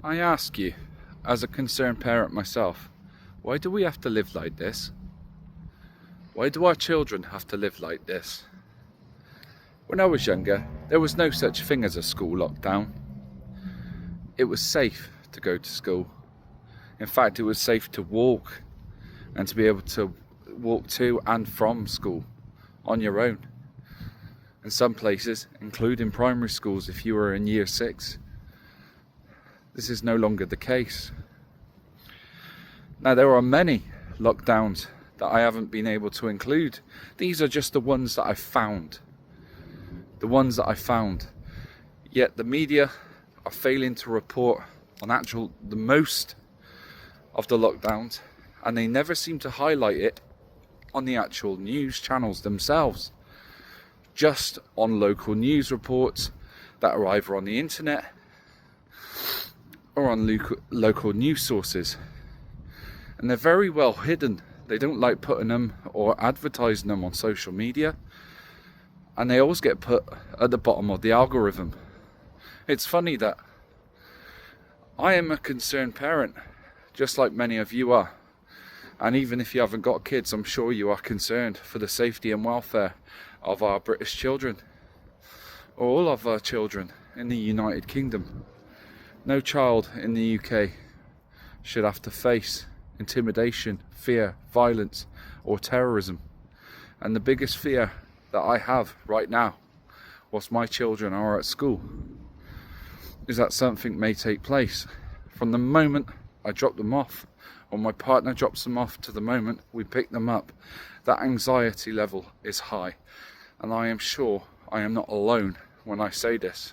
I ask you, as a concerned parent myself, why do we have to live like this? Why do our children have to live like this? When I was younger, there was no such thing as a school lockdown. It was safe to go to school. In fact, it was safe to walk and to be able to walk to and from school on your own. In some places, including primary schools if you were in year 6, this is no longer the case. Now, there are many lockdowns that I haven't been able to include. These are just the ones that I found. Yet the media are failing to report on the most of the lockdowns, and they never seem to highlight it on the actual news channels themselves. Just on local news reports that are either on the internet or on local news sources. And they're very well hidden. They don't like putting them or advertising them on social media. And they always get put at the bottom of the algorithm. It's funny that I am a concerned parent, just like many of you are. And even if you haven't got kids, I'm sure you are concerned for the safety and welfare of our British children, or all of our children in the United Kingdom. No child in the UK should have to face intimidation, fear, violence, or terrorism. And the biggest fear that I have right now, whilst my children are at school, is that something may take place. From the moment I drop them off, or my partner drops them off, to the moment we pick them up, that anxiety level is high. And I am sure I am not alone when I say this.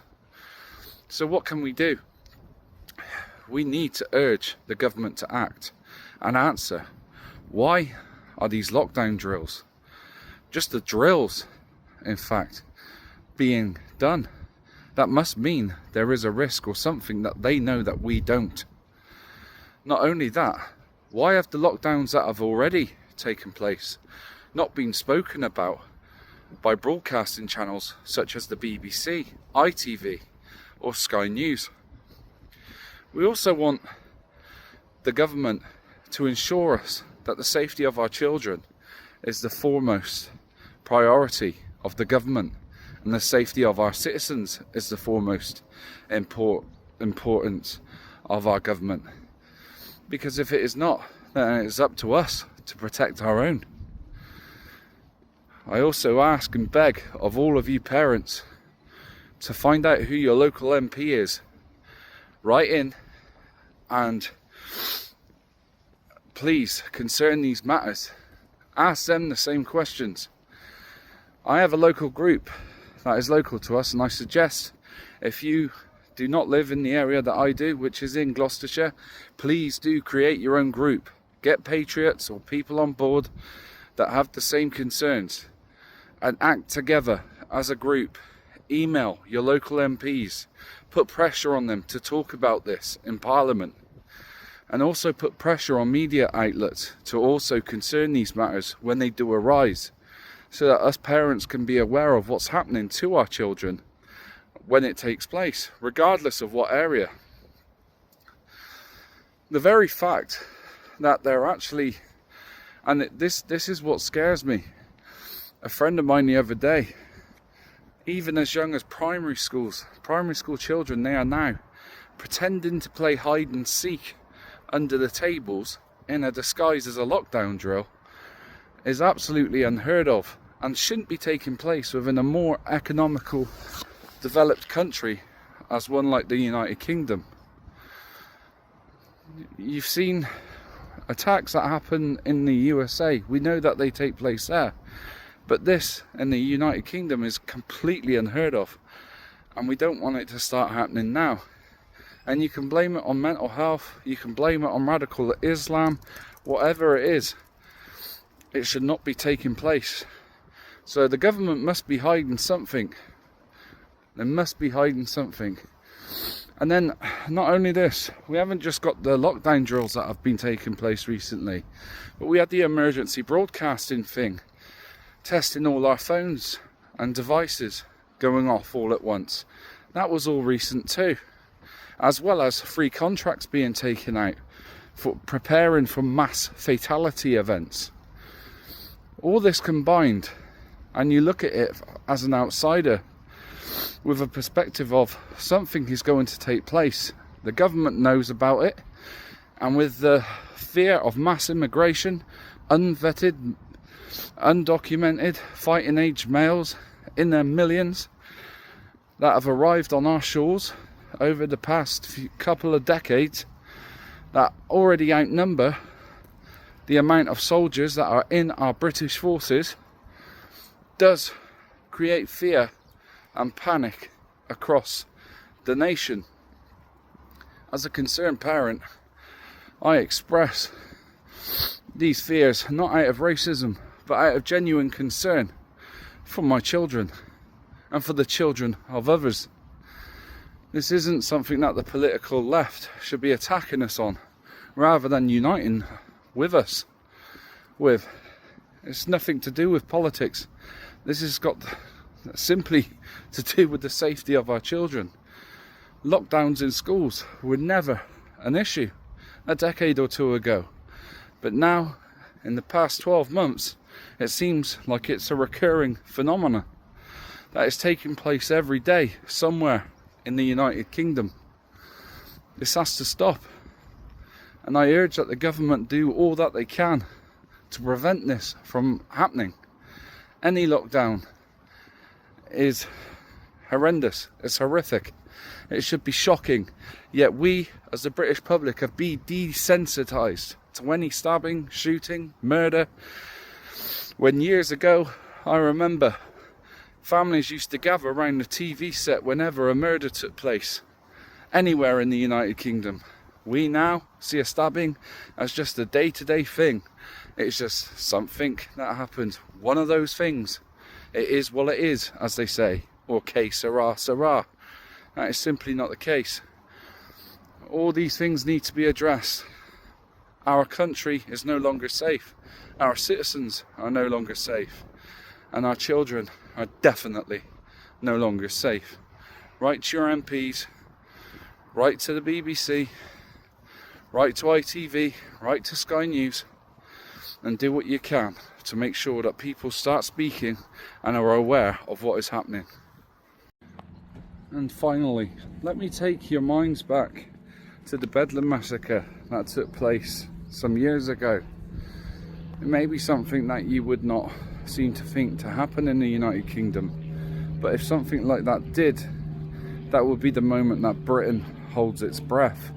So what can we do? We need to urge the government to act and answer. Why are these lockdown drills, just the drills, in fact, being done? That must mean there is a risk or something that they know that we don't. Not only that, why have the lockdowns that have already taken place not been spoken about by broadcasting channels such as the BBC, ITV, or Sky News? We also want the government to ensure us that the safety of our children is the foremost priority of the government, and the safety of our citizens is the foremost importance of our government. Because if it is not, then it is up to us to protect our own. I also ask and beg of all of you parents to find out who your local MP is. Write in and please concern these matters. Ask them the same questions. I have a local group that is local to us, and I suggest if you do not live in the area that I do, which is in Gloucestershire, please do create your own group. Get patriots or people on board that have the same concerns and act together as a group. Email your local MPs, put pressure on them to talk about this in Parliament, and also put pressure on media outlets to also concern these matters when they do arise, so that us parents can be aware of what's happening to our children when it takes place, regardless of what area. The very fact that they're actually, and this is what scares me. A friend of mine the other day, even as young as primary school children, they are now pretending to play hide and seek under the tables in a disguise as a lockdown drill, is absolutely unheard of and shouldn't be taking place within a more economical, developed country as one like the United Kingdom. You've seen attacks that happen in the USA. We know that they take place there. But this in the United Kingdom is completely unheard of, and we don't want it to start happening now. And you can blame it on mental health, you can blame it on radical Islam, whatever it is. It should not be taking place. So the government must be hiding something. They must be hiding something. And then, not only this, we haven't just got the lockdown drills that have been taking place recently, but we had the emergency broadcasting thing, testing all our phones and devices going off all at once. That was all recent too. as well as free contracts being taken out for preparing for mass fatality events. All this combined, and you look at it as an outsider with a perspective of something is going to take place. The government knows about it, and with the fear of mass immigration, unvetted, undocumented, fighting age males in their millions that have arrived on our shores over the past couple of decades, that already outnumber the amount of soldiers that are in our British forces, does create fear and panic across the nation. As a concerned parent, I express these fears not out of racism, but out of genuine concern for my children and for the children of others. This isn't something that the political left should be attacking us on, rather than uniting with us with. It's nothing to do with politics. This has got simply to do with the safety of our children. Lockdowns in schools were never an issue a decade or two ago, but now, in the past 12 months, it seems like it's a recurring phenomenon that is taking place every day somewhere in the United Kingdom. This has to stop, and I urge that the government do all that they can to prevent this from happening. Any lockdown is horrendous, it's horrific, it should be shocking, yet we as the British public have been desensitised to any stabbing, shooting, murder, when years ago I remember families used to gather around the TV set whenever a murder took place anywhere in the United Kingdom. We now see a stabbing as just a day-to-day thing. It's just something that happened, one of those things. It is what it is, as they say, or que sera, sera. That is simply not the case. All these things need to be addressed. Our country is no longer safe. Our citizens are no longer safe. And our children are definitely no longer safe. Write to your MPs, write to the BBC, write to ITV, write to Sky News, and do what you can to make sure that people start speaking and are aware of what is happening. And finally, let me take your minds back to the Bedlam massacre that took place some years ago. It may be something that you would not seem to think to happen in the United Kingdom, but if something like that did, that would be the moment that Britain holds its breath,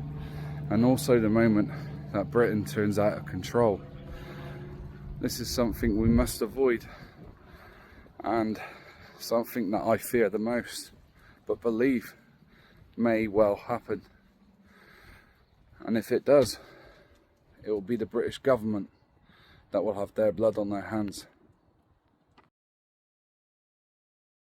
and also the moment that Britain turns out of control. This is something we must avoid, and something that I fear the most, but believe may well happen. And if it does, it will be the British government that will have their blood on their hands.